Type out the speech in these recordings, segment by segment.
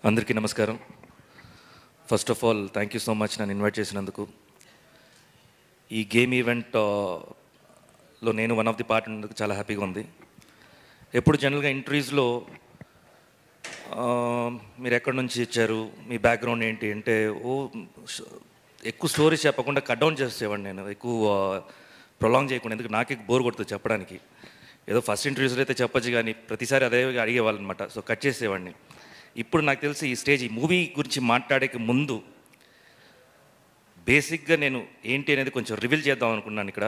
అందరికీ నమస్కారం. First of all thank you so much నన్ను ఇన్వైట్ చేసినందుకు. ఈ గేమ్ ఈవెంట్లో నేను వన్ ఆఫ్ ది పార్ట్ ఉన్నందుకు చాలా హ్యాపీగా ఉంది. ఎప్పుడు జనరల్గా ఇంటర్వ్యూస్లో మీరు ఎక్కడి నుంచి ఇచ్చారు, మీ బ్యాక్గ్రౌండ్ ఏంటి అంటే ఎక్కువ స్టోరీస్ చెప్పకుండా కట్ డౌన్ చేసేవాడిని. నేను ఎక్కువ ప్రొలాంగ్ చేయకుండా, ఎందుకు నాకే బోర్ కొడుతుంది చెప్పడానికి. ఏదో ఫస్ట్ ఇంటర్వ్యూస్లో అయితే చెప్పచ్చు, కానీ ప్రతిసారి అదే అడిగేవాళ్ళు అనమాట. సో కట్ చేసేవాడిని. ఇప్పుడు నాకు తెలిసి ఈ స్టేజ్, ఈ మూవీ గురించి మాట్లాడే ముందు బేసిక్గా నేను ఏంటి అనేది కొంచెం రివీల్ చేద్దాం అనుకున్నాను. ఇక్కడ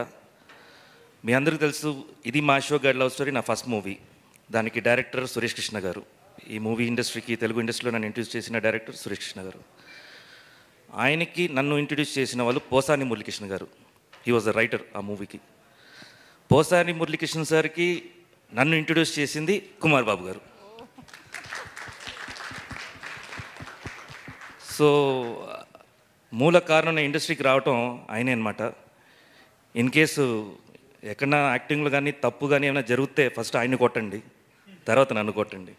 మీ అందరికీ తెలుసు, ఇది మా అశోక్ గారి లవ్ స్టోరీ, నా ఫస్ట్ మూవీ. దానికి డైరెక్టర్ సురేష్ కృష్ణ గారు. ఈ మూవీ ఇండస్ట్రీకి, తెలుగు ఇండస్ట్రీలో నన్ను ఇంట్రడ్యూస్ చేసిన డైరెక్టర్ సురేష్ కృష్ణ గారు. ఆయనకి నన్ను ఇంట్రడ్యూస్ చేసిన వాళ్ళు పోసాని మురళీకృష్ణ గారు. హీ వాజ్ ద రైటర్ ఆ మూవీకి. పోసాని మురళీకృష్ణ సార్కి నన్ను ఇంట్రడ్యూస్ చేసింది కుమార్ బాబు గారు. సో మూల కారణం ఇండస్ట్రీకి రావటం ఆయనే అనమాట. ఇన్ కేసు ఎక్కడన్నా యాక్టింగ్లో కానీ తప్పు కానీ ఏమైనా జరిగితే ఫస్ట్ ఆయన్ని కొట్టండి, తర్వాత నన్ను కొట్టండి.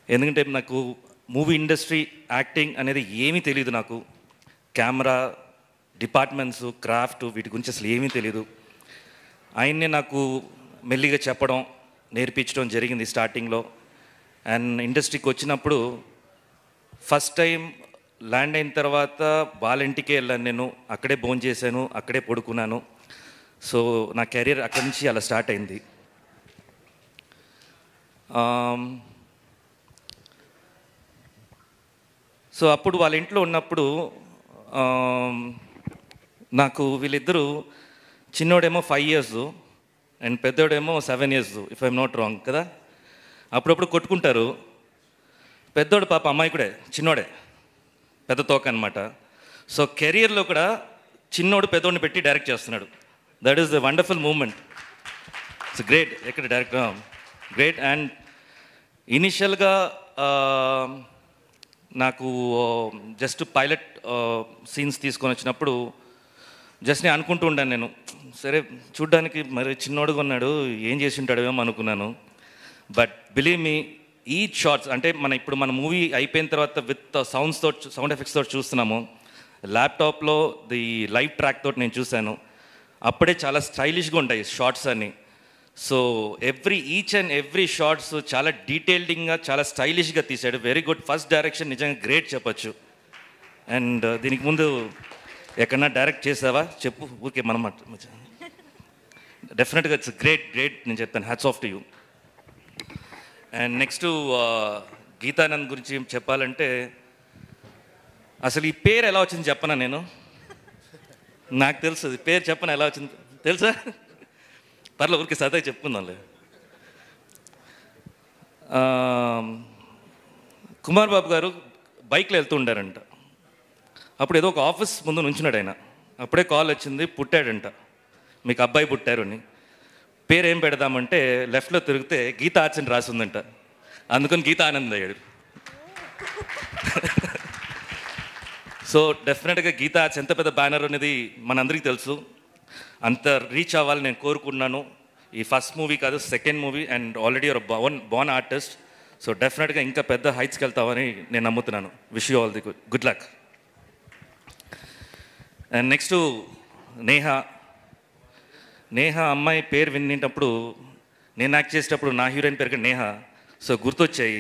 ఎందుకంటే నాకు మూవీ ఇండస్ట్రీ, యాక్టింగ్ అనేది ఏమీ తెలియదు. నాకు కెమెరా, డిపార్ట్మెంట్స్, క్రాఫ్ట్, వీటి గురించి అసలు ఏమీ తెలియదు. ఆయన్నే నాకు మెల్లిగా చెప్పడం, నేర్పించడం జరిగింది స్టార్టింగ్లో. అండ్ ఇండస్ట్రీకి వచ్చినప్పుడు ఫస్ట్ టైం ల్యాండ్ అయిన తర్వాత వాళ్ళ ఇంటికే వెళ్ళాను. నేను అక్కడే భోజనం చేశాను, అక్కడే పడుకున్నాను. సో నా కెరీర్ అక్కడి నుంచి అలా స్టార్ట్ అయింది. సో అప్పుడు వాళ్ళ ఇంట్లో ఉన్నప్పుడు నాకు వీళ్ళిద్దరూ, చిన్నోడేమో 5 years అండ్ పెద్దోడేమో 7 years, if I'm not wrong కదా. అప్పుడప్పుడు కొట్టుకుంటారు. పెద్దోడు పాప అమ్మాయికుడే, చిన్నోడే పెద్ద తోక అనమాట. సో కెరియర్లో కూడా చిన్నోడు పెద్దోడిని పెట్టి డైరెక్ట్ చేస్తున్నాడు. That is the wonderful moment. It's great. ఎక్కడ డైరెక్టర్ గ్రేట్. అండ్ ఇనిషియల్గా నాకు జస్ట్ పైలట్ సీన్స్ తీసుకొని వచ్చినప్పుడు జస్ట్ నేను అనుకుంటూ ఉండాను, నేను సరే చూడ్డానికి మరి చిన్నోడుగా ఉన్నాడు, ఏం చేసి ఉంటాడేమో అనుకున్నాను. బట్ బిలీవ్ మీ, ఈ షార్ట్స్ అంటే ఇప్పుడు మన మూవీ అయిపోయిన తర్వాత విత్ సౌండ్ ఎఫెక్ట్స్ తోటి చూస్తున్నాము. ల్యాప్టాప్లో ది లైవ్ ట్రాక్ తోటి నేను చూశాను. అప్పుడే చాలా స్టైలిష్గా ఉంటాయి షార్ట్స్ అన్నీ. So each and every shots చాలా డీటెయిల్డింగ్గా, చాలా స్టైలిష్గా తీశాడు. Very good. ఫస్ట్ డైరెక్షన్ నిజంగా గ్రేట్ చెప్పచ్చు. అండ్ దీనికి ముందు ఎక్కడన్నా డైరెక్ట్ చేసావా చెప్పు, ఊరికే మనం డెఫినెట్గా ఇట్స్ గ్రేట్ నేను చెప్తాను. Hats off to you. And next Geetanand గురించి చెప్పాలంటే, అసలు ఈ పేరు ఎలా వచ్చింది చెప్పనా నేను? నాకు తెలుసు పేరు చెప్పనా ఎలా వచ్చింది తెలుసా? పర్లేదు, ఊరికి సరదాగా చెప్పుకుందాంలే. కుమార్ బాబు గారు బైక్లో వెళ్తూ ఉండారంట. అప్పుడు ఏదో ఒక ఆఫీస్ ముందు నుంచున్నాడు ఆయన. అప్పుడే కాల్ వచ్చింది, పుట్టాడంట, మీకు అబ్బాయి పుట్టారు అని. పేరు ఏం పెడదామంటే లెఫ్ట్లో తిరిగితే గీతా ఆర్ట్స్ అని రాసి ఉందంట. అందుకని గీతా ఆనంద్ అయ్యాడు. సో డెఫినెట్గా గీతా ఆర్ట్స్ ఎంత పెద్ద బ్యానర్ అనేది మనందరికీ తెలుసు. అంత రీచ్ అవ్వాలని నేను కోరుకుంటున్నాను. ఈ ఫస్ట్ మూవీ కాదు, second movie. And already your Born artist. So డెఫినెట్గా ఇంకా పెద్ద హైట్స్కి వెళ్తామని నేను నమ్ముతున్నాను. Wish you all the good luck. And next Neha అమ్మాయి పేరు వినేటప్పుడు, నేను యాక్ట్ చేసేటప్పుడు నా హీరోయిన్ పేరు కూడా నేహ. సో గుర్తొచ్చాయి.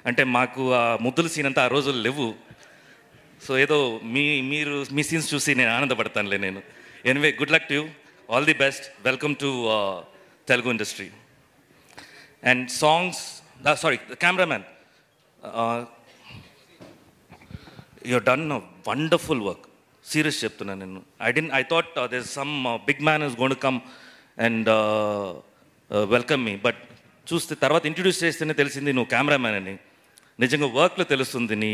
అంటే మాకు ఆ ముద్దుల సీన్ అంతా ఆ రోజులు లేవు. సో ఏదో మీ సీన్స్ చూసి నేను ఆనందపడతానులే నేను. Anyway, good luck to you, all the best, welcome to Telugu industry. And songs, cameraman, you done a wonderful work. Serious చెప్తున్నాను నేను. I thought there some big man is gone to come and welcome me. But చూస్తే తర్వాత introduce చేస్తేనే తెలిసింది నువ్వు cameraman అని. నిజంగా వర్క్లో తెలుస్తుంది నీ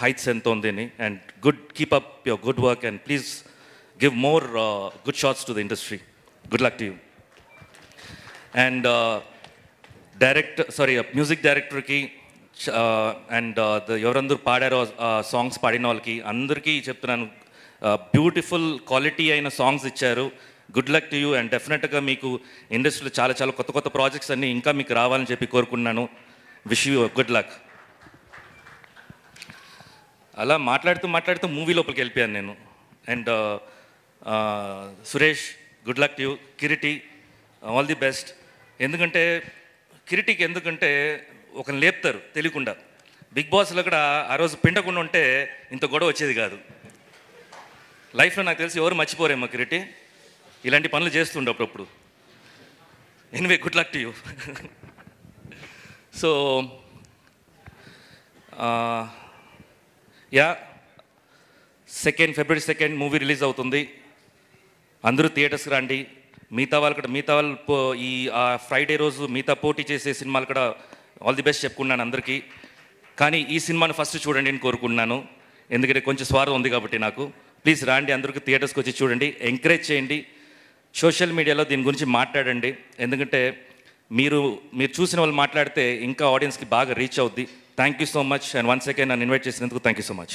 హైట్స్ ఎంత ఉంది అని. And keep up your good work and please give more good shots to the industry. Good luck to you. And music డైరెక్టర్కి అండ్ ఎవరందరూ పాడారో సాంగ్స్ పాడిన వాళ్ళకి అందరికీ చెప్తున్నాను, బ్యూటిఫుల్ క్వాలిటీ అయిన సాంగ్స్ ఇచ్చారు. Good luck to you. And డెఫినెట్గా మీకు ఇండస్ట్రీలో చాలా చాలా కొత్త ప్రాజెక్ట్స్ అన్నీ ఇంకా మీకు రావాలని చెప్పి కోరుకున్నాను. Wish you good luck. అలా మాట్లాడుతూ మూవీ లోపలికి వెళ్ళిపోయాను నేను. And Suresh, good luck to you. Kireeti, all the best. ఎందుకంటే కిరీటికి ఒకరిని లేపుతారు తెలియకుండా. బిగ్ బాస్లో కూడా ఆ రోజు పిండకుండా ఉంటే ఇంత గొడవ వచ్చేది కాదు. లైఫ్లో నాకు తెలిసి ఎవరు మర్చిపోరేమో కిరీటి, ఇలాంటి పనులు చేస్తుండే అప్పుడప్పుడు. Anyway, good luck to you. So yeah, February 2nd movie release అవుతుంది. అందరూ థియేటర్స్కి రండి. మిగతా వాళ్ళు ఈ ఫ్రైడే రోజు మిగతా పోటీ చేసే సినిమాలు కూడా ఆల్ ది బెస్ట్ చెప్పుకున్నాను అందరికీ. కానీ ఈ సినిమాను ఫస్ట్ చూడండి అని కోరుకుంటున్నాను, ఎందుకంటే కొంచెం స్వార్థం ఉంది కాబట్టి నాకు. ప్లీజ్ రండి, అందరికీ థియేటర్స్కి వచ్చి చూడండి, ఎంకరేజ్ చేయండి. సోషల్ మీడియాలో దీని గురించి మాట్లాడండి, ఎందుకంటే మీరు చూసిన వాళ్ళు మాట్లాడితే ఇంకా ఆడియన్స్కి బాగా రీచ్ అవుద్ది. Thank you so much. And once again నన్ను ఇన్వైట్ చేసినందుకు thank you so much.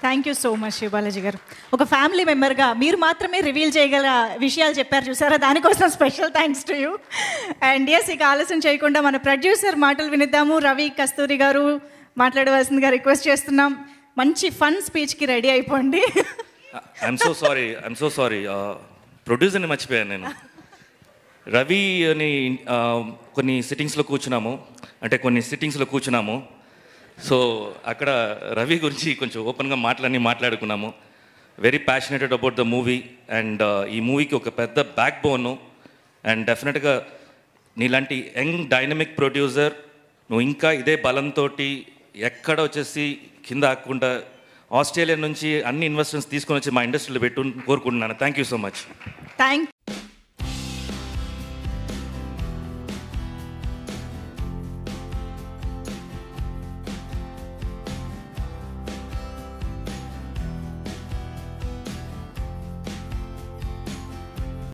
Thank you so much Siva Balaji garu. ఒక ఫ్యామిలీ మెంబర్గా మీరు మాత్రమే రివీల్ చేయగల విషయాలు చెప్పారు చూసారా, దానికోసం special thanks to you. And yes, ఇక ఆలస్యం చేయకుండా మన ప్రొడ్యూసర్ మాటలు వినిద్దాము. రవి కస్తూరి గారు మాట్లాడవలసిందిగా రిక్వెస్ట్ చేస్తున్నాం. మంచి ఫన్ స్పీచ్కి రెడీ అయిపోండి. ఐఎమ్ సో సారీ ప్రొడ్యూసర్ని మర్చిపోయాను నేను. రవి అని కొన్ని సిట్టింగ్స్లో కూర్చున్నాము. సో అక్కడ రవి గురించి కొంచెం ఓపెన్గా మాట్లాడుకున్నాము. Very passionated about the movie. And ఈ మూవీకి ఒక పెద్ద బ్యాక్ బోను. అండ్ డెఫినెట్గా నీలాంటి యంగ్ డైనమిక్ ప్రొడ్యూసర్ నువ్వు ఇంకా ఇదే బలంతో ఎక్కడ వచ్చేసి కింద ఆకుండా ఆస్ట్రేలియా నుంచి అన్ని ఇన్వెస్ట్మెంట్స్ తీసుకొని వచ్చి మా ఇండస్ట్రీలో పెట్టు కోరుకుంటున్నాను. Thank you so much. Thank